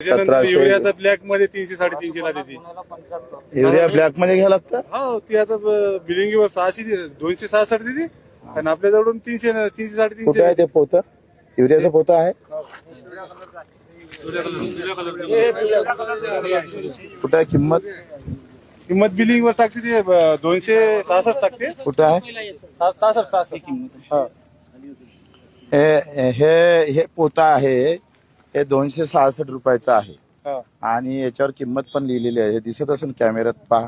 1700 urea तर black मध्ये 300-350 ला देते. युरिया ब्लॅक मध्ये घ्यावं लागतं. हो ती आता बिलिंगवर 600 266 देते आणि आपल्याजवळून 300 300 कुठे आहे 350. ते पोतं? युरियाचं पोतं आहे कुठे आहे? किंमत बिलिंग वर टाकते ते 266 टाकते. कुठे आहे? 66 किंमत. हा हे हे हे पोतं आहे, हे 266 रुपयाचं आहे हा आणि याच्यावर किंमत पण लिहिलेली आहे. हे दिसत असेल कॅमेऱ्यात, पहा.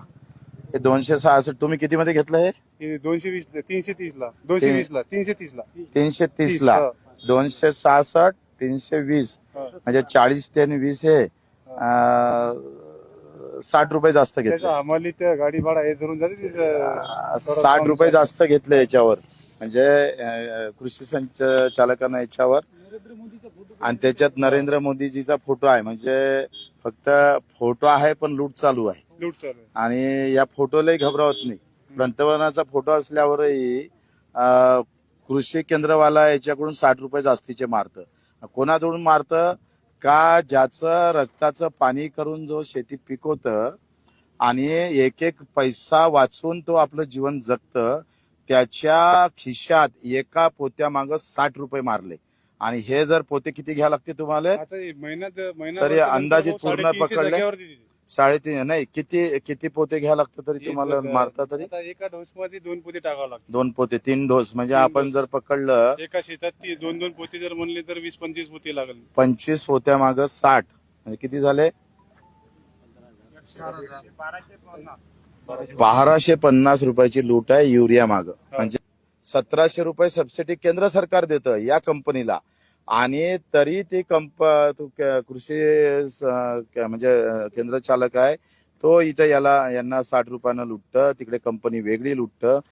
हे 266. तुम्ही किती मध्ये घेतलं? हे 220 330 ला 220 ला 330 ला 330 ला. हा. 266 320 हा. म्हणजे 40 ते 20 हे 60 रुपये जास्त घेतले. त्याचा आम्हाला त्या गाडी भाडा हे धरून जाते तिचं 60 रुपये जास्त घेतले याच्यावर, म्हणजे कृषी संचालकांना याच्यावर. आणि त्याच्यात नरेंद्र मोदीजीचा फोटो आहे, म्हणजे फक्त फोटो आहे पण लूट चालू आहे. लूट चालू आहे. आणि या फोटोलाही घबरावत नाही. पंतप्रधानाचा फोटो असल्यावरही कृषी केंद्रवाला याच्याकडून 60 रुपये जास्तीचे मारतं. कोणाकडून मारतं का? ज्याचं रक्ताचं पाणी करून जो शेती पिकवतं आणि एक एक पैसा वाचून तो आपलं जीवन जगतं, त्याच्या खिशात एका पोत्यामागं 60 रुपये मारले. आणि हे जर पोते किती घ्यावं लागते तुम्हाला? आता महिना तरी अंदाजित पूर्ण पकडले 350 3.5 नाही, किती पोते घ्यावं लागतं तरी तुम्हाला मारता? तरी आता एका डोस मध्ये 2 पोते टाकावं लागतं. 2 पोते 3 डोस, म्हणजे आपण जर पकडलं एका शेतात 2-2 पोते जर म्हणले तर 20-25 पोते लागेल. 25 पोत्या मागं 60 म्हणजे किती झाले? 1250 रुपयाची लूट आहे युरिया मागं. म्हणजे 1700 रुपये सबसिडी केंद्र सरकार देतं या कंपनीला, आणि तरी ती कृषी म्हणजे केंद्र चालक आहे तो इथं यांना 60 रुपयानं लुटतं, तिकडे कंपनी वेगळी लुटतं.